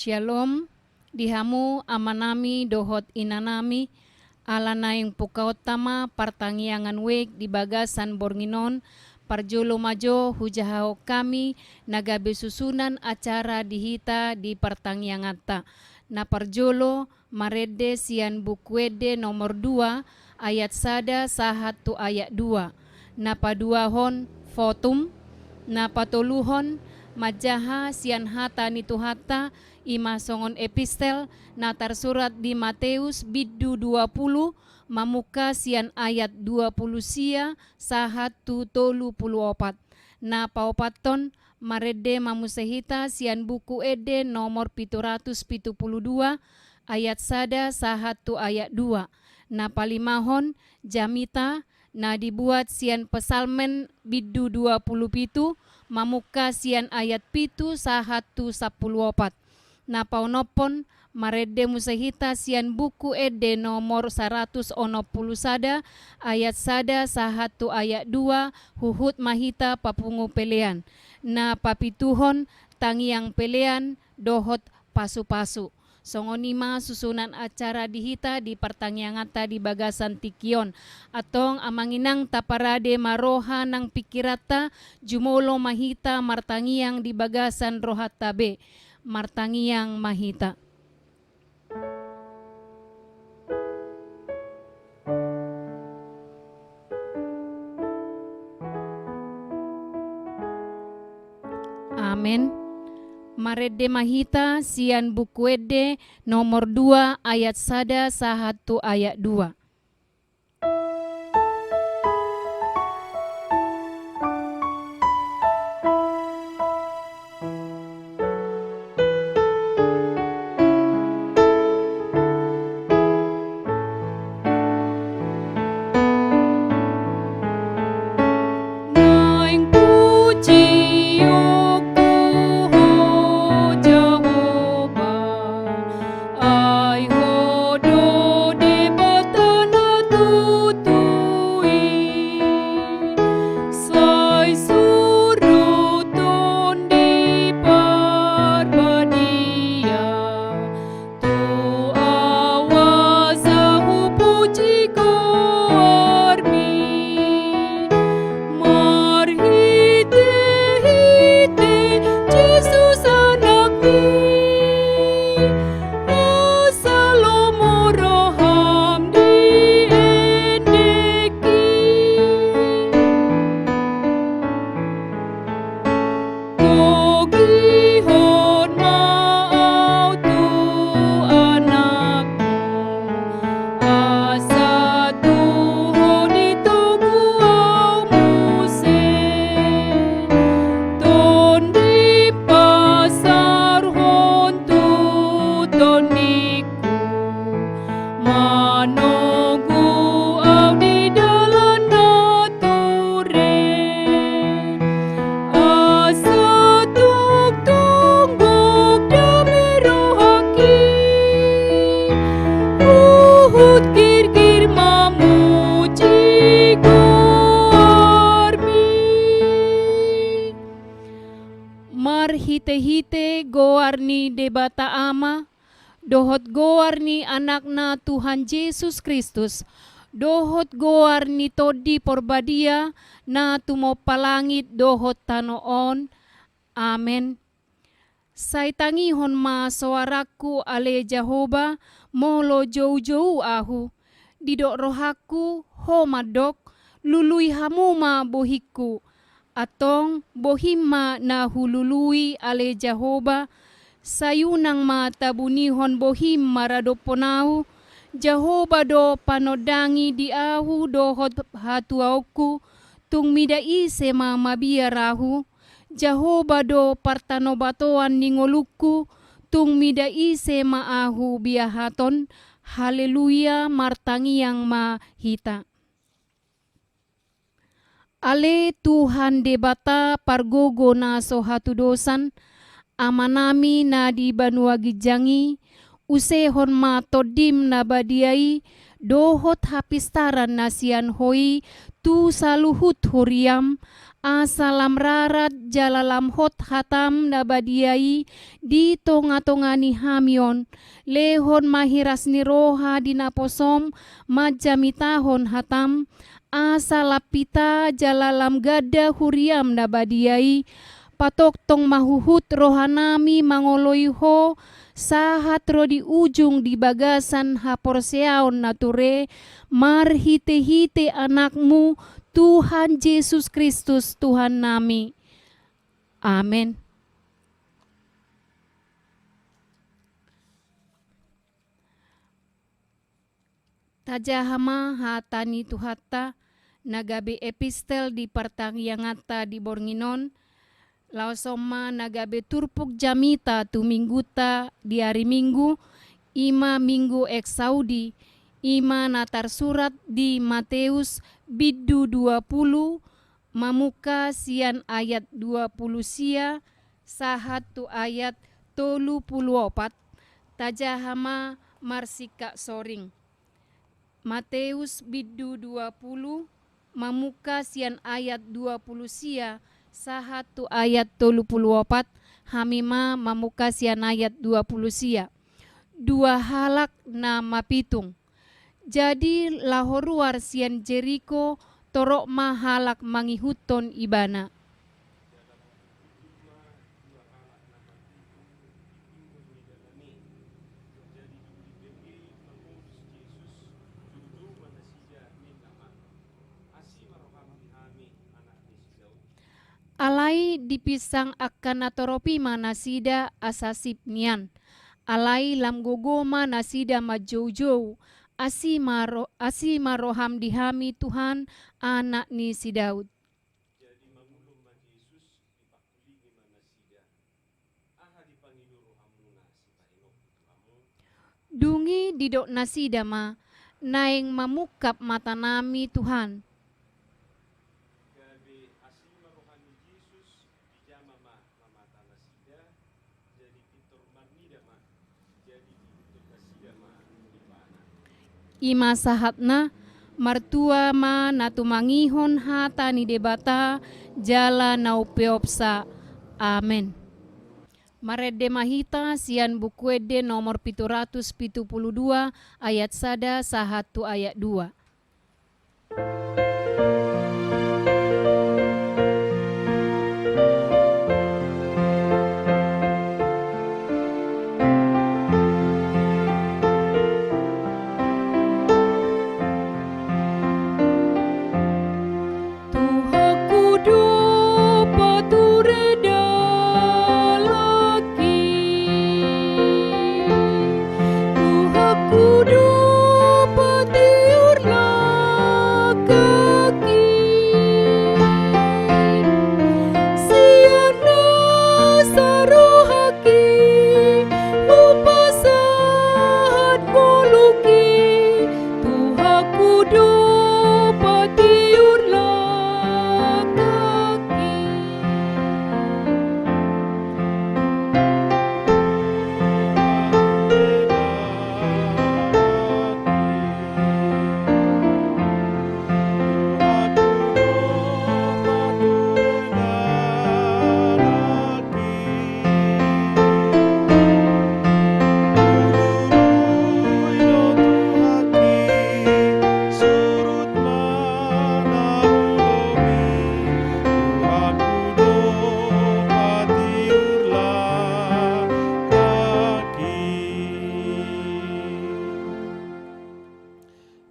Shalom, dihamu amanami dohot inanami, alana yang pukautama partangyangan wek di bagasan bornginon, parjolo majo hujahao kami, nagabe susunan acara dihita di partangyangata. Na parjolo marede sian bukwede nomor 2, ayat sada sahatu ayat 2. Na paduahon fotum, na patoluhon majaha sian hata nituhata ima songon epistel na tersurat di Matius biddu 20 mamuka sian ayat 20 sia sahatu tolu 24 na paupaton marede mamusehita sian buku ede nomor 772 ayat sada sahatu ayat 2 na palimahon jamita na dibuat sian pesalmen biddu 27 mamuka sian ayat pitu sahatu 14 na paunopon marede musehita sian buku ede nomor 160 sada ayat sada sahatu ayat 2 huhut mahita papungu pelean na papituhon tangiang pelean dohot pasu-pasu. Songonima susunan acara dihita di pertangyangata di bagasan tikion atong amanginang taparade maroha nang pikirata jumolo mahita martangiang di bagasan rohat tabe martangiang mahita. Amen. Marede mahita sian bukuede nomor 2 ayat sada sahatu ayat 2. Hite-hite goarni debata ama, dohot goarni anakna Tuhan Yesus Kristus, dohot goarni todi porbadia na tumopalangit dohot tanoon. Amen. Saitangihon ma suaraku ale Jehovah, molo jauh-jauh ahu, didok rohaku ho madok, lului hamuma bohiku, atong bohima na hulului ale Jehovah, sayunang matabunihon bohim maradoponau, Jehovah do panodangi di ahu dohot hatuauku, tung midai sema mabiarahu, Jehovah do partanobatoan ningoluku, tung midai sema ahu biahaton, haleluya martangiang mahita. Ale Tuhan debata pargogo na sohatu dosan, amanami na di banua gijangi, usehon ma todim na badiai, dohot hapistaran nasian hoi tu saluhut huriam, asalam rarat jalalam hot hatam nabadiai di tonga-tongani hamion, lehon mahiras ni roha dinaposom majamitahon hatam, asalapita jalalam gada huriam nabadiai, patok tong mahuhut rohanami mangoloiho, sahat ro di ujung di bagasan haporseaon nature, marhite-hite anakmu, Tuhan Yesus Kristus Tuhan nami. Amin. Tajahama hatani tuhata nagabe epistel di partangiyangata di Bornginon, laosoma nagabe turpuk jamita tu mingguta di hari Minggu, ima Minggu eksaudi, ima natar surat di Matius biddu 20, mamuka sian ayat 20 sia, sahat tu ayat 34, tajahama marsika soring. Matius biddu 20, mamuka sian ayat 20 sia, sahat tu ayat 34, hamima mamuka sian ayat 20 sia. Dua halak na mapitung. Jadi lahoruar sian Jeriko torok mahalak mangihuton ibana. Alai dipisang akan natoropi manasida asasip nian. Alai lam gogoma nasida majou-jou. Asi maroham dihami Tuhan anak ni si Daud. Jadi mamulung ma Yesus dipakuli gimana sida. Aha dipangilu rohamuna si pahenok kamu. Dungi didok nasida ma naeng mamukap mata nami Tuhan. Gabe asima rohani Yesus dijama ma mamata nasida. Jadi pitor marnida ma. Jadi pitor nasida ma ibana. Ima sahatna martua ma natumangihon hata ni debata jala naupeopsa. Amen. Marede mahita sian bukuede nomor 772 ayat 1 sahatu ayat 2.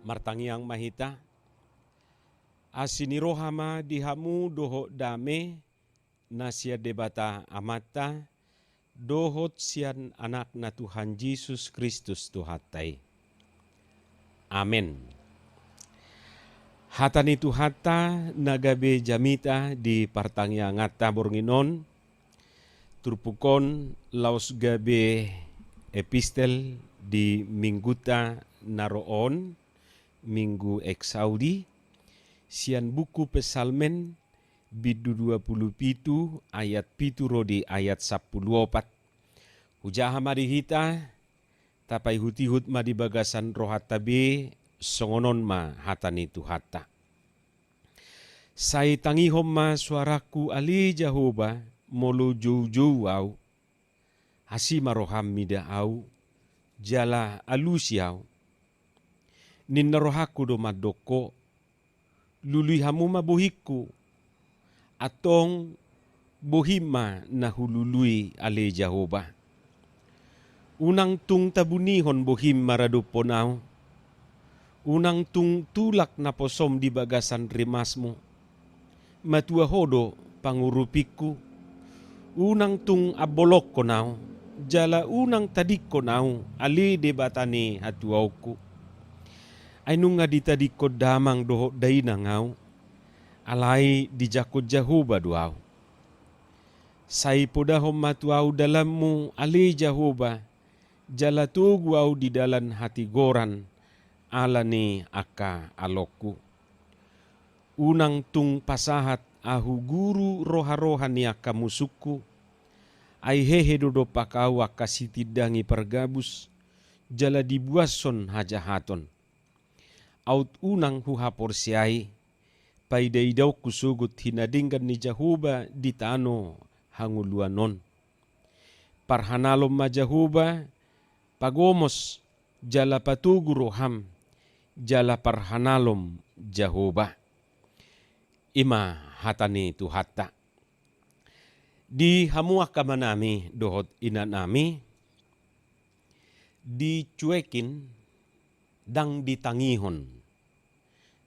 Martangiang mahita asini rohama dihamu doho dame nasia debata amata dohot sian anak na Tuhan Yesus Kristus Tuhatai. Amen. Hatani Tuhata nagabe jamita di Partangiang ngata Bornginon turpukon laos gabe epistel di mingguta naroon Minggu eksaudi sian buku pesalmen biddu 27 ayat pitu rodi ayat 14. Hujaha mari hita tapai hutihut madi bagasan rohat tabe songonon ma hatani tu hatta. Sai tangihom ma suaraku ali Jehovah molo jou au. Hasi maroham mida au. Jala alusi au. Ninna rohaku do madoko. Lului hamu ma bohiku. Atong bohima na hulului ale Jehovah. Unang tung tabunihon bohim maradupon au. Unang tung tulak na posom di bagasan rimasmu. Matua hodo pangurupiku. Unang tung abolok ko nau. Jala unang tadik ko nau. Ali debatani hatuauku. Ay nunga ditadik ko damang doho daina ngau. Alai dijakot Jehovah duau. Sai podahom matuau dalammu ali Jehovah. Jala tugu au di dalam hati goran. Alani aka alokku. Unang tung pasahat ahu guru roha-roha ni aka musuku. Ai hehe dodo pakau aka sitidangi pergabus. Jala dibuason hajahaton. Aut unang huhapor siai. Paidaidau kusugut hinadingkan ni Jehovah di tano hanguluanon. Parhanalom ma Jehovah pagomos jala patugu roham jala parhanalom Jehovah. Ima hatani tu hatta. Di hamua kamanami dohot inanami dicuekin dang ditangihon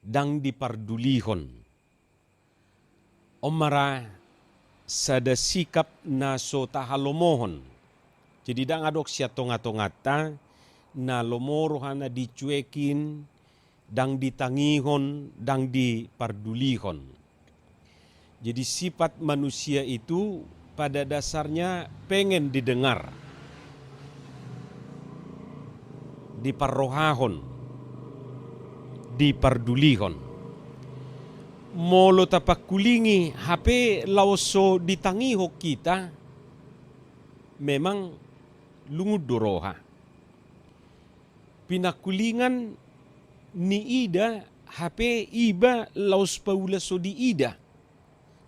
dang dipardulihon. Omara sada sikap na so tahalomohon. Jadi dang adok siya tonga-tongata na lomorohan na dicuekin, dang ditangihon, dang dipardulihon. Jadi sifat manusia itu pada dasarnya pengen didengar, diparrohahon, dipardulihon. Molo tapak kulingi HP lauso ditangiho kita, memang lungud doroha. Pinakulingan ni ida HP iba laus paula so di ida.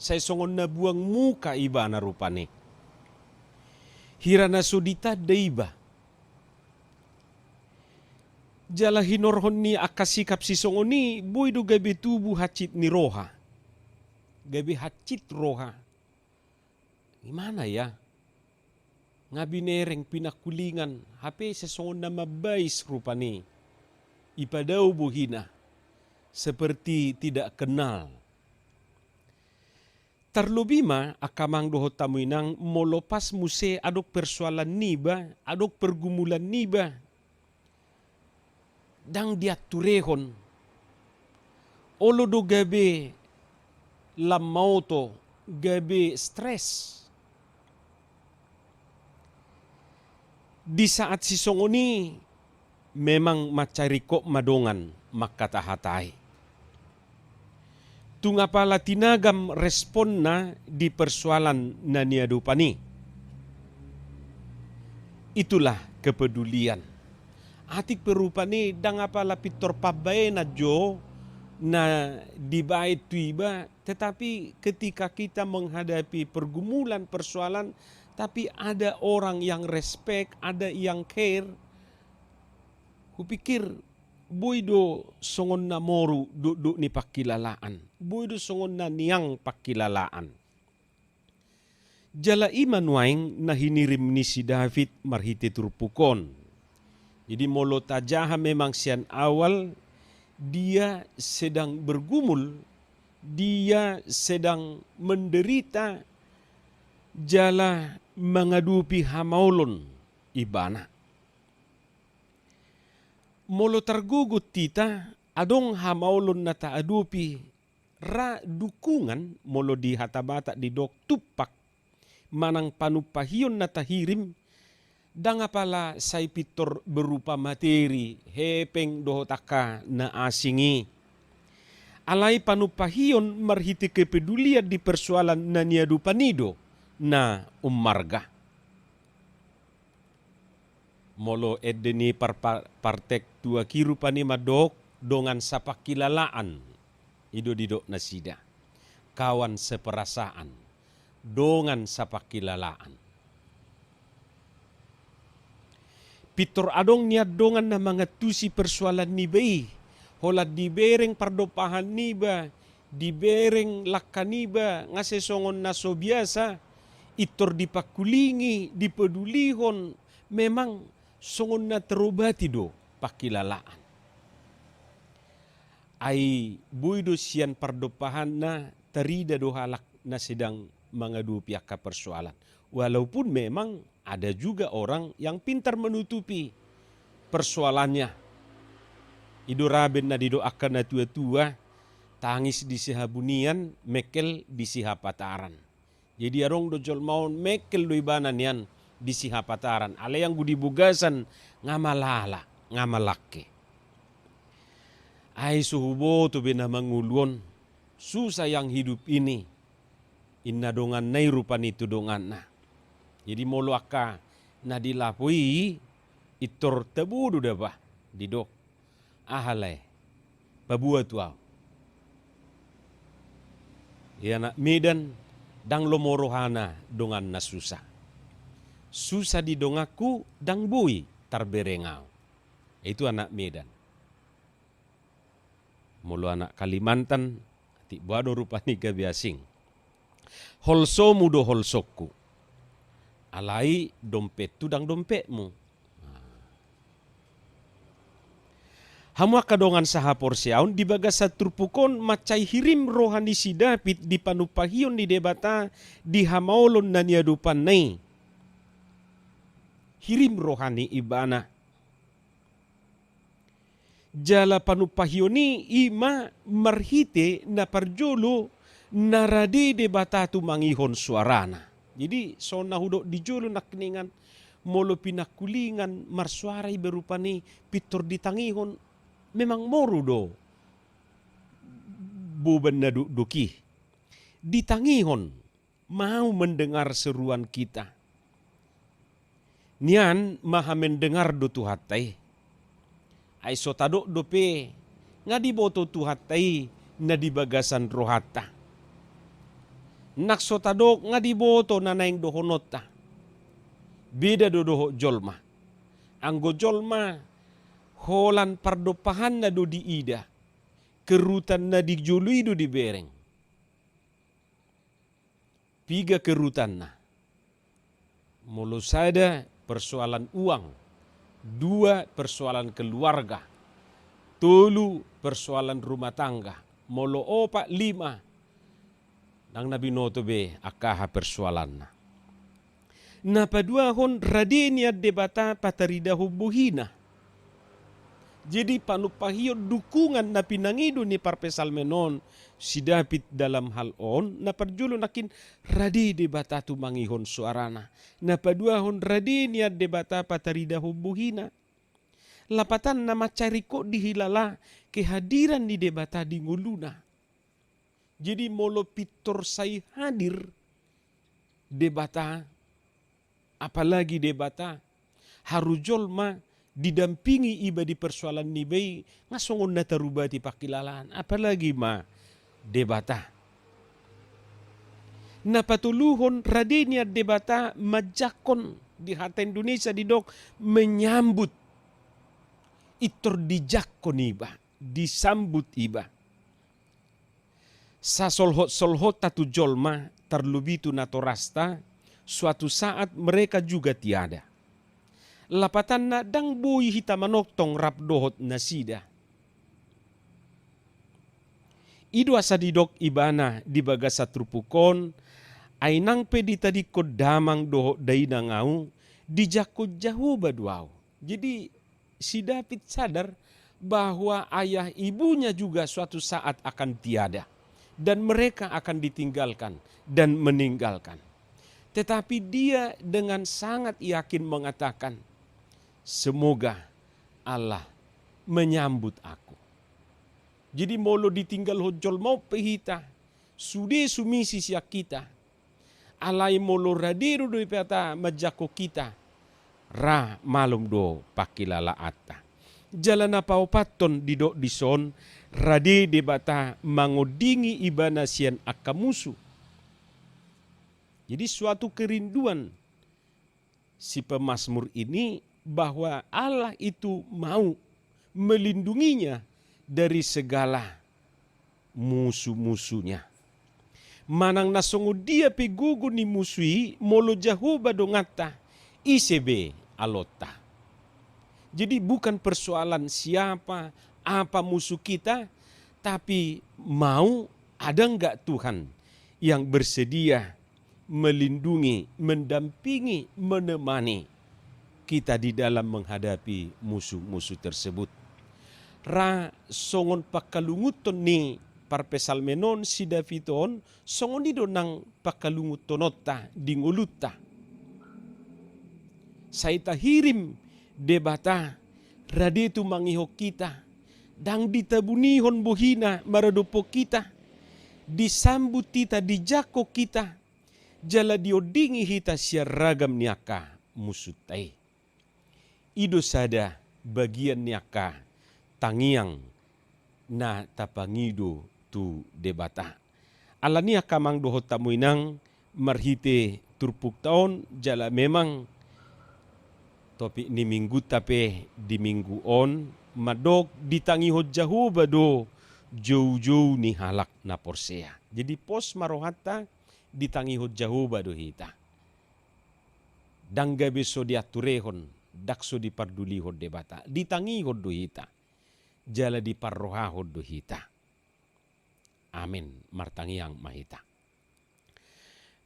Saya songon na buang muka iba na rupane. Hirana so ditada iba. Jala hinorhon ni akasikap si songoni boy do gabi tubuh hacit ni roha. Gabi hacit roha. Gimana ya? Ngabinereng pinakulingan HP sesongon na mabais rupani. Ipadau buhina. Seperti tidak kenal. Terlebih akamang doho tamuinang molopas muse adok persoalan niba, adok pergumulan niba. Dang diaturehon. Olo do gabe lamauto, gabe stres. Di saat si songoni memang macariko madongan makatahatai. Tungapala tinagam respon na di persoalan na niadupani. Itulah kepedulian. Atik perupani dangapala pitor pabae na jo na dibait tuiba, tetapi ketika kita menghadapi pergumulan persoalan, tapi ada orang yang respect, ada yang care. Kupikir boydo songon na moru duduk ni pakilalaan. Boydo songon na niyang pakilalaan. Jala iman waing na hinirim ni si David marhiti turpukon. Jadi molo tajaha memang sian awal dia sedang bergumul, dia sedang menderita jala mengadupi hamaulon ibana. Molo tergugut tita adong hamaulon na taadupi ra dukungan molo di hatabata di dok tupak manang panupahiyon na tahirim danga pala say pitor berupa materi hepeng dohotaka na asingi. Alai panupahiyon marhiti kepedulian di persoalan na niadupanido na umarga. Molo edeni partek tua kiru pani madok dongan sapakilalaan ido didok nasida. Kawan seperasaan dongan sapakilalaan. Pitor adong niat dongan na mga tusi persoalan ni bay. Holat di bereng pardopahan niba, di bereng lakaniba, nga sesongon na so biasa, itor dipakulingi, dipedulihon, memang songon na terobati do pakilalaan. Ay buido siyan pardopahan na terida do halak na sedang mengadu pihak ke persoalan. Walaupun memang ada juga orang yang pintar menutupi persoalannya. Ido raben na didoakan na tua-tua, tangis di sihabunian, mekel di sihapataran. Jadi arong dojol maun mekel do ibanan yan di sihapataran. Ale yang gudi bugasan ngamalala, ngamalake. Ay suhubo to bina manguluon, susah yang hidup ini. Inna dongan nai rupan itu dongan na. Jadi molo akka na dilapui itor tebudu daba didok ahalai pabua tuau. Ya nak medan dang lomorohana dongan na susah. Susah di dongaku dang bui tarberengau. Itu anak Medan. Molo anak Kalimantan ti bado rupani gabiasing. Holso mudo holsokku. Alai dompet tu dang dompetmu. Hamwa kadongan sahapor siaun di bagas satrupukon macai hirim rohani si David di panupahion di debata di hamaolon na niadupan nai. Hirim rohani ibana. Jala panupahioni ima marhite na parjolo narade debata tu mangihon suarana. Jadi so nahudo di jolo nakningan molo pinakulingan marsuarai berupani pitor ditangihon memang moru do buban na duki. Ditangihon mau mendengar seruan kita. Nian maha mendengar do tuhatai. Ay sotado dope nga di boto tuhatai na di bagasan rohata. Naksotado nga di boto na naing dohonota. Beda do doho jolma. Anggo jolma holan pardopahan na do di ida. Kerutan na di jului do di bereng. Piga kerutan na. Mulu sada persoalan uang. Dua persoalan keluarga. Tolu persoalan rumah tangga. Molo opa lima. Nang nabi noto be akaha persoalan na. Napaduahon radenia debata patarida hubuhina. Jadi panupahiyo dukungan na pinangido ni parpesal menon si David dalam hal on na parjulo nakin radi debata tu mangihon suarana. Napaduahon radenia debata patarida hubuhina. Lapatan nama cariko dihilala kehadiran di debata di nguluna. Jadi molo pitor sai hadir debata, apalagi debata, harujol ma didampingi iba di persoalan ni bay, ngasongon na tarubati pakilalaan, apalagi ma debata. Napatuluhon radenya debata majakon di hata Indonesia di dok menyambut itor dijakon iba, disambut iba. Sa solhot tatu jolma terlubitu natorasta, suatu saat mereka juga tiada. Lapatan na dang bui hitamanoktong rapdohot nasida. Idu asa didok ibana di bagasa trupukon, ay nang pedi tadi ko damang doho daina ngau, dijako jauh baduau. Jadi si David sadar bahwa ayah ibunya juga suatu saat akan tiada. Dan mereka akan ditinggalkan dan meninggalkan. Tetapi dia dengan sangat yakin mengatakan, semoga Allah menyambut aku. Jadi molo ditinggal hojol mau pehita, sude sumisi siak kita. Alai molo radiru do peta majako kita, ra malum do pakilala atta. jalan paupaton didok dison rade debata mangodingi ibana sian akamusu. Jadi suatu kerinduan si pemazmur ini bahwa Allah itu mau melindunginya dari segala musuh-musuhnya. Manang nasongo dia pegugu ni musui molo jahuba dongata isebe alota. Jadi bukan persoalan siapa, apa musuh kita, tapi mau ada enggak Tuhan yang bersedia melindungi, mendampingi, menemani kita di dalam menghadapi musuh-musuh tersebut. Ra songon pakalunguton ni parpesalmenon si Davidon songon nido nang pakalungutonota di nguluta. Saita hirim debata rade tu mangihok kita dang ditabunihon bohina maradopo kita disambut kita dijako kita jala diodingi hita siaragam niaka musutai. Ido sada bagian niaka tangiang na tapangido tu debata. Alania kamang dohot tamuinang marhite turpuk taon jala memang topi ni minggu tape di minggu on madok ditangiho jahu bado jauh-jauh ni halak na porsea. Jadi pos marohata ditangiho jahu bado hita. Dangga beso diaturehon dakso dipardulihon debata ditangiho do hita. Jala diparrohahon do hita. Amin. Martangiang mahita.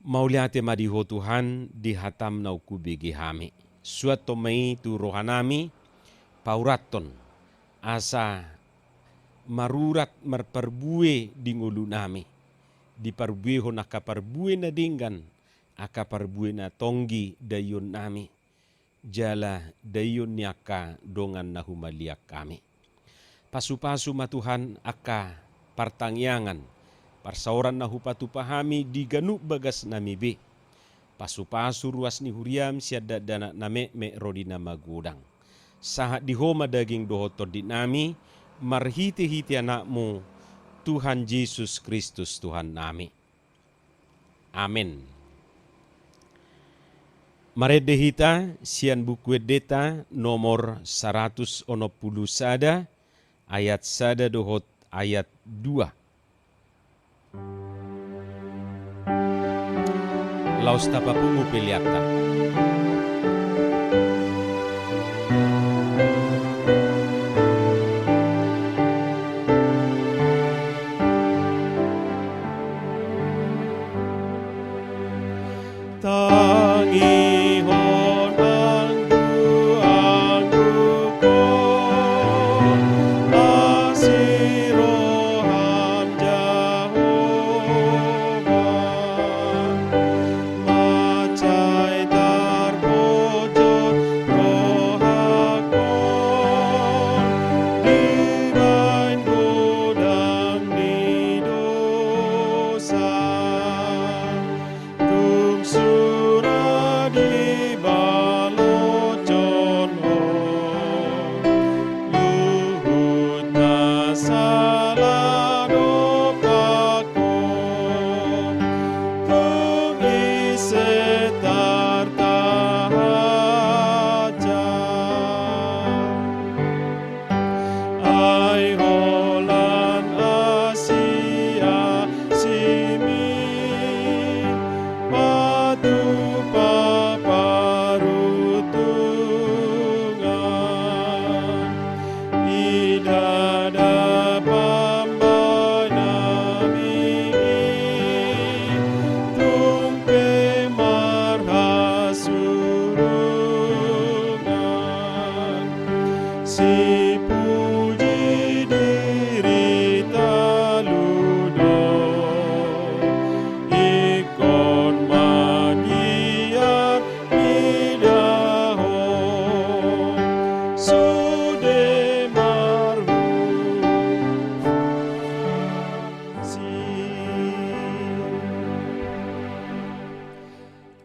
Mauliate madiho Tuhan dihatam na ukubigi hami. Suatu mai tu rohanami pauraton asa marurat marparbue di ngulu nami. Diparbue hon akaparbue na dinggan akaparbue na tonggi dayon nami. Jala dayon niaka dongan na humaliak kami. Pasu-pasu matuhan aka partangyangan parsauran na hupatu pahami di ganu bagas namibe. Pasu-pasu ruas ni huriam siada dana name me rodina magudang. Sahat di homa daging dohotor di nami marhiti-hiti anakmu Tuhan Yesus Kristus Tuhan nami. Amin. Marede hita sian buku deta nomor 110 sada ayat sada dohot ayat 2. Laus tapapungu peliata. Tangihon anggu-anggu-kon asiroham Jehovah macai tarbojot rohakon dibain godang di dosa surah di balocon luhut nasala dopako tung isetar tahaja ai holan Asia simi patu paparutungan idada pambai nami tumpe marhasurungan si puji diri taludo ikon magiar midaho sude marhu si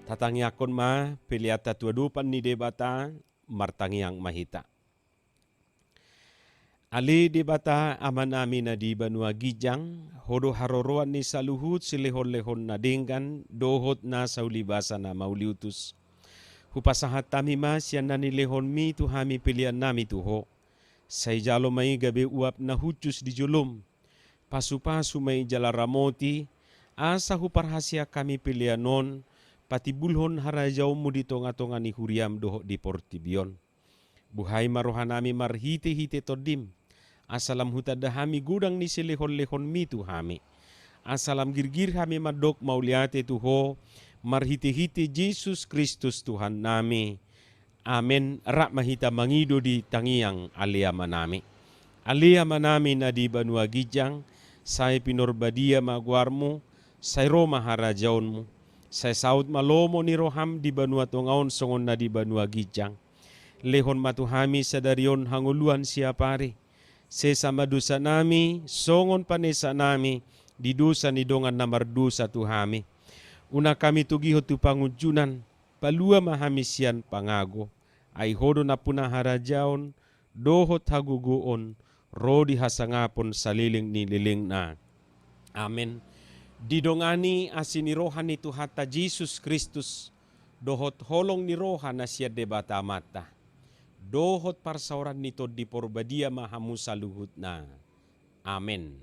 tatangi akon ma peliata tua dupan ni debata martangiang mahita. Ali di bata aman nami na di banua gijang, hodo haroroan ni saluhut silehon-lehon na dinggan, dohot na sa ulibasa na mauliutus. Hupasahat tami mas yan na nilehon mi tu hami pilihan nami tuho. Say jalo may gabi uap na hutus di julum. Pasu-pasu may jalaramoti, asa huparhasya kami pilihan non, pati bulhon harajaw mo di tonga-tonga ni huriam doho di portibion. Buhay marohan nami marhite-hite todim. Asalam hutada hami gudang ni silehon-lehon mi tu hami. Asalam girgir hami madok mauliate tuho, marhite-hite Jesus Kristus Tuhan nami. Amen. Rak mahita mangido di tangiang alia manami. Alia manami na di banua gijang, say pinorbadia maguarmu, say Roma harajaonmu, say saud malomo ni roham di banua tongaon songon na di banua gijang. Lehon matuhami sa darion hanguluan siapari. Sesama dosa nami, songon panesa nami, di dosa ni dongan na mardosa tuhami. Una kami tugiho tu pangujunan, palua mahami siyan pangago. Ay hodo na punah harajaon, dohot haguguon, rodi hasangapon saliling ni liling na. Amen. Didongani asinirohan itu hata Jesus Kristus, dohot holong ni roha na siya debata mata. Dohot parsauran nito di porbadia mahamu saluhut na. Amen.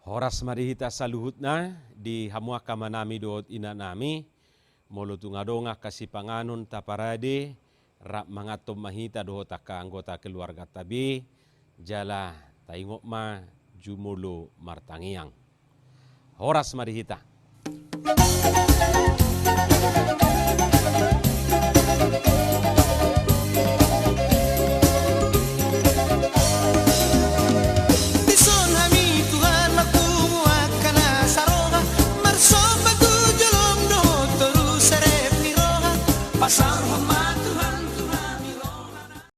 Horas marihita saluhut na di hamuaka manami doot ina nami molo tungadonga kasipanganon taparade rak mangatom mahita doot taka anggota keluarga tabi jala taingok ma jumulo martangiang. Horas marihita.